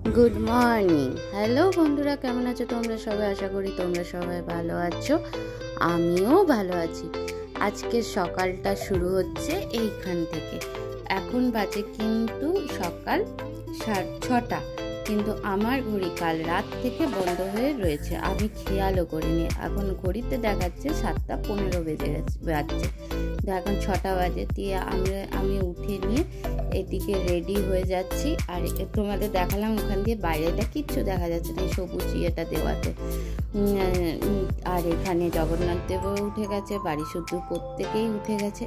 Good morning. Hello বন্ধুরা, কেমন আছো তোমরা সবাই? আশা করি তোমরা সবাই ভালো আছো, আমিও ভালো আছি। আজকের সকালটা শুরু হচ্ছে এইখান থেকে। এখন বাজে কিন্তু সকাল 6টা, কিন্তু আমার ঘড়ি কাল রাত থেকে বন্ধ হয়ে রয়েছে, আমি খেয়ালও করিনি। এখন ঘড়িতে দেখাচ্ছে 7:15 বাজছে, এখন 6টা বাজে। দিয়ে আমি উঠে নিয়ে এদিকে রেডি হয়ে যাচ্ছি। আর তোমাদের দেখালাম ওখান দিয়ে বাইরেটা কিচ্ছু দেখা যাচ্ছে না, সবুজ ইয়েটা দেওয়াতে। আর এখানে জগন্নাথ দেবও উঠে গেছে, বাড়ি শুদ্ধ প্রত্যেকেই উঠে গেছে।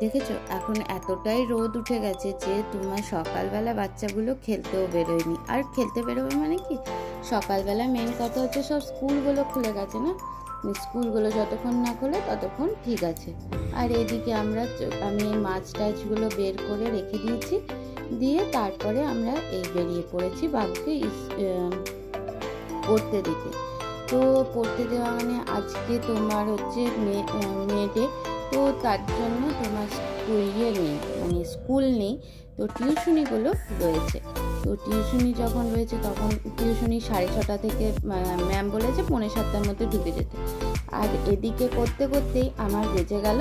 দেখেছো এখন এতটাই রোদ উঠে গেছে যে তোমার সকালবেলা বাচ্চাগুলো খেলতেও বেরোয়নি। আর খেলতে বেরোবে মানে কি, সকালবেলা মেন কথা হচ্ছে সব স্কুলগুলো খুলে গেছে না, স্কুলগুলো যতক্ষণ না খোলে ততক্ষণ ঠিক আছে। আর এদিকে আমি এই মাছ টাছগুলো বের করে রেখে দিয়েছি, দিয়ে তারপরে আমরা বেরিয়ে পড়েছি বাবুকে পড়তে দিতে। তো পড়তে দেওয়া মানে আজকে তোমার হচ্ছে মেয়েটে, তো তার জন্য তোমার স্কুল নেই, তো টিউশনিগুলো রয়েছে। তো টিউশনি যখন রয়েছে তখন টিউশনি 6:30 থেকে ম্যাম বলেছে 6:45-র মধ্যে ঢুকে যেতে। আর এদিকে করতে করতেই আমার বেজে গেল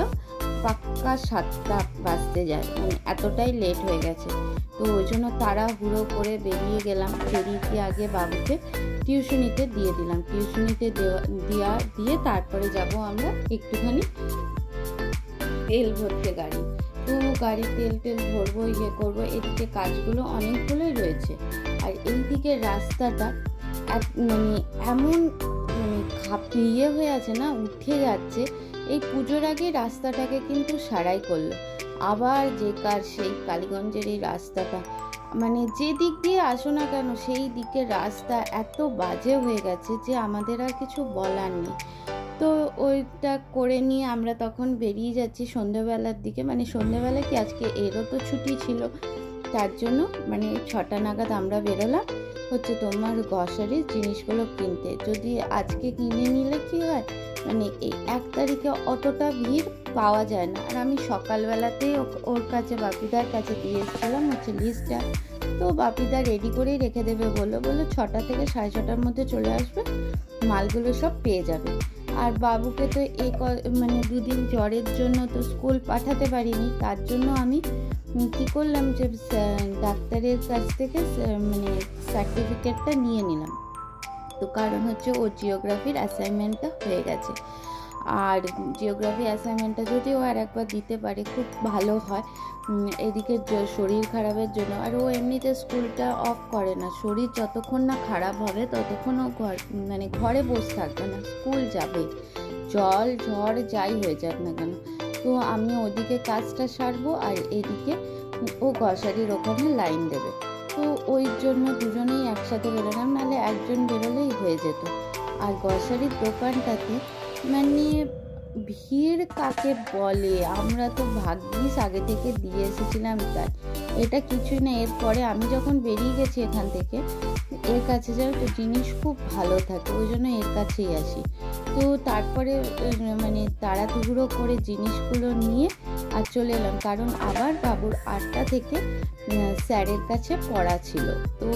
পাক্কা 7টা বাজতে যায়, এতটাই লেট হয়ে গেছে। তো ওই জন্য তাড়াহুড়ো করে বেরিয়ে গেলাম। বেরিয়ে আগে বাবুকে টিউশনিতে দিয়ে দিলাম। টিউশনিতে দিয়ে তারপরে যাব আমরা একটুখানি তেল ভরতে গাড়ি। তো গাড়ি তেল ভরবো, করবো। এদিকে কাজগুলো অনেকগুলোই রয়েছে। আর এইদিকে রাস্তাটা এমন খাপিয়ে হয়ে আছে না, উঠে যাচ্ছে। এই পুজোর আগে রাস্তাটাকে কিন্তু সারাই করলো। আবার যে কার সেই কালীগঞ্জের এই রাস্তাটা, যে দিক দিয়ে আসো না কেন সেই দিকের রাস্তা এত বাজে হয়ে গেছে যে আমাদের আর কিছু বলার নেই। তো ওইটা করে নিয়ে আমরা তখন বেরিয়ে যাচ্ছি সন্ধ্যেবেলার দিকে। সন্ধ্যেবেলা কি, আজকে এরও তো ছুটি ছিল, তার জন্য 6টা নাগাদ আমরা বেরোলাম হচ্ছে তোমার গ্রসারির জিনিসগুলো কিনতে। যদি আজকে কিনে নিলে কি হয়, এই 1 তারিখে অতটা ভিড় পাওয়া যায় না। আর আমি সকালবেলাতেই ওর কাছে, বাপিদার কাছে দিয়ে এসেছিলাম হচ্ছে লিস্টটা। তো বাপিদা রেডি করেই রেখে দেবে বললো 6টা থেকে 6:30-র মধ্যে চলে আসবে, মালগুলো সব পেয়ে যাবে। আর বাবুকে তো 2 দিন জ্বরের জন্য তো স্কুল পাঠাতে পারিনি, তার জন্য আমি কী করলাম যে ডাক্তারের কাছ থেকে সার্টিফিকেটটা নিয়ে নিলাম। তো কারণ হচ্ছে ওর জিওগ্রাফির অ্যাসাইনমেন্টটা হয়ে গেছে। আর জিওগ্রাফি অ্যাসাইনমেন্টটা যদি ও আর একবার দিতে পারে খুব ভালো হয়। এদিকে শরীর খারাপের জন্য, আর ও এমনিতে স্কুলটা অফ করে না। শরীর যতক্ষণ না খারাপ হবে ততক্ষণ ও ঘরে বসে থাকবে না, স্কুল যাবে, জল ঝড় যাই হয়ে যাক না কেন। তো আমি ওদিকে কাজটা সারবো, আর এদিকে ও গ্রসারির ওখানে লাইন দেবে। তো ওই জন্য দুজনেই একসাথে বেরোলাম, নাহলে একজন বেরোলেই হয়ে যেত। আর গ্রসারির দোকানটাতে ভিড় কাকে বলে, আমরা তো ভাগ্যিস আগে থেকে দিয়ে এসেছিলাম, তাই এটা কিছুই না। এরপরে আমি যখন বেরিয়ে গেছি এখান থেকে, এর কাছে যাও তো জিনিস খুব ভালো থাকে, ওই জন্য এর কাছেই আসি। তো তারপরে তাড়াহুড়ো করে জিনিসগুলো নিয়ে আর চলে এলাম, কারণ আবার বাবুর 8টা থেকে স্যারের কাছে পড়া ছিল। তো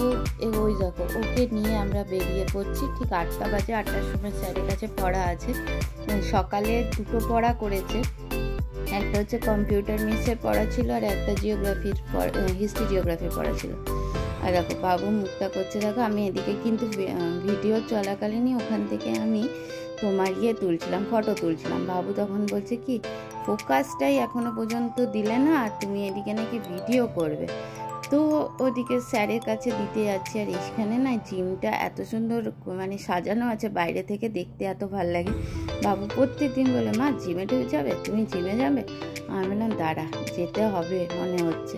ওই দেখো ওকে নিয়ে আমরা বেরিয়ে পড়ছি। ঠিক 8টা বাজে, 8টার সময় স্যারের কাছে পড়া আছে। সকালে 2টো পড়া করেছে, একটা হচ্ছে কম্পিউটার মিসের পড়া ছিল, আর একটা হিস্ট্রি জিওগ্রাফির পড়া ছিল। আর দেখো বাবু মুখটা করছে, দেখো আমি এদিকে কিন্তু ভিডিও চলাকালীনই ওখান থেকে আমি তোমার তুলছিলাম, ফটো তুলছিলাম। বাবু তখন বলছে কি, ফোকাসটাই এখনো পর্যন্ত দিলে না, আর তুমি এদিকে নাকি ভিডিও করবে। তো ওদিকে স্যারের কাছে দিতে যাচ্ছি। আর এখানে না জিমটা এত সুন্দর সাজানো আছে, বাইরে থেকে দেখতে এত ভালো লাগে। বাবু প্রত্যেক দিন বলে, মা জিমে যাবে, তুমি জিমে যাবে? আমি বললাম দাঁড়া, যেতে হবে মনে হচ্ছে।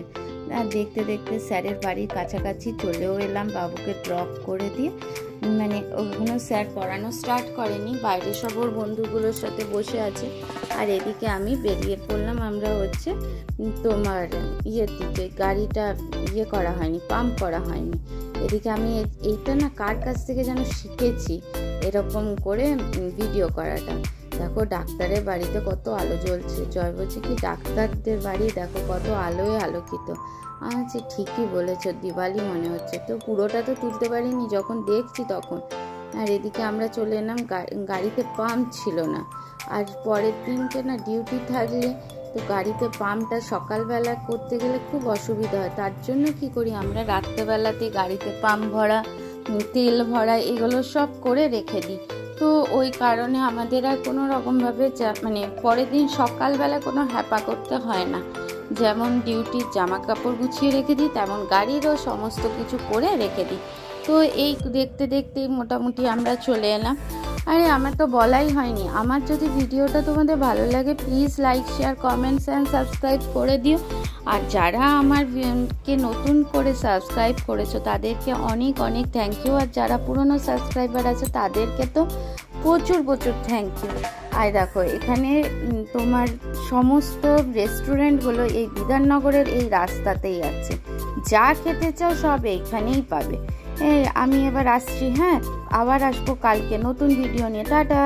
আর দেখতে দেখতে স্যারের বাড়ির কাছাকাছি চলেও এলাম, বাবুকে ড্রপ করে দিয়ে। ওগুলো স্যার পড়ানো স্টার্ট করেনি, বাইরে সব ওর বন্ধুগুলোর সাথে বসে আছে। আর এদিকে আমি বেরিয়ে পড়লাম, আমরা হচ্ছে তোমার দিকে গাড়িটা করা হয়নি, পাম্প করা হয়নি। এদিকে আমি এইটা না কার কাছ থেকে যেন শিখেছি এরকম করে ভিডিও করাটা। দেখো ডাক্তারের বাড়িতে কত আলো জ্বলছে। জয় বলছে কি ডাক্তারদের বাড়ি দেখো কত আলোয় আলোকিত। আচ্ছা ঠিকই বলেছ, দিওয়ালি মনে হচ্ছে। তো পুরোটা তো তুলতে পারিনি, যখন দেখছি তখন। আর এদিকে আমরা চলে এলাম, গাড়িতে পাম্প ছিল না। আর পরের দিনকে না ডিউটি থাকলে তো গাড়িতে পাম্পটা সকালবেলা করতে গেলে খুব অসুবিধা হয়। তার জন্য কি করি আমরা, রাত্রেবেলাতে গাড়িতে পাম্প ভরা, তেল ভরা এগুলো সব করে রেখে দিই। তো ওই কারণে আমাদের আর কোনো রকমভাবে মানে পরের দিন সকালবেলা কোনো হ্যাপা করতে হয় না। যেমন ডিউটির জামা কাপড় গুছিয়ে রেখে দিই, তেমন গাড়িরও সমস্ত কিছু করে রেখে দিই। তো এই দেখতে দেখতেই মোটামুটি আমরা চলে এলাম। আরে আমার তো বলাই হয়নি, আমার যদি ভিডিওটা তোমাদের ভালো লাগে please like, share, comments and subscribe করে দিও। আর যারা আমারকে নতুন করে সাবস্ক্রাইব করেছো তাদেরকে অনেক অনেক থ্যাংক ইউ। আর যারা পুরনো সাবস্ক্রাইবার আছে তাদেরকে তো প্রচুর প্রচুর থ্যাংক ইউ। আর দেখো এখানে তোমার সমস্ত রেস্টুরেন্টগুলো এই বিধাননগরের এই রাস্তাতেই আছে। যা খেতে চাও সব এইখানেই পাবে। আমি এবার আসছি, হ্যাঁ আবার আসবো কালকে নতুন ভিডিও নিয়ে। টাটা।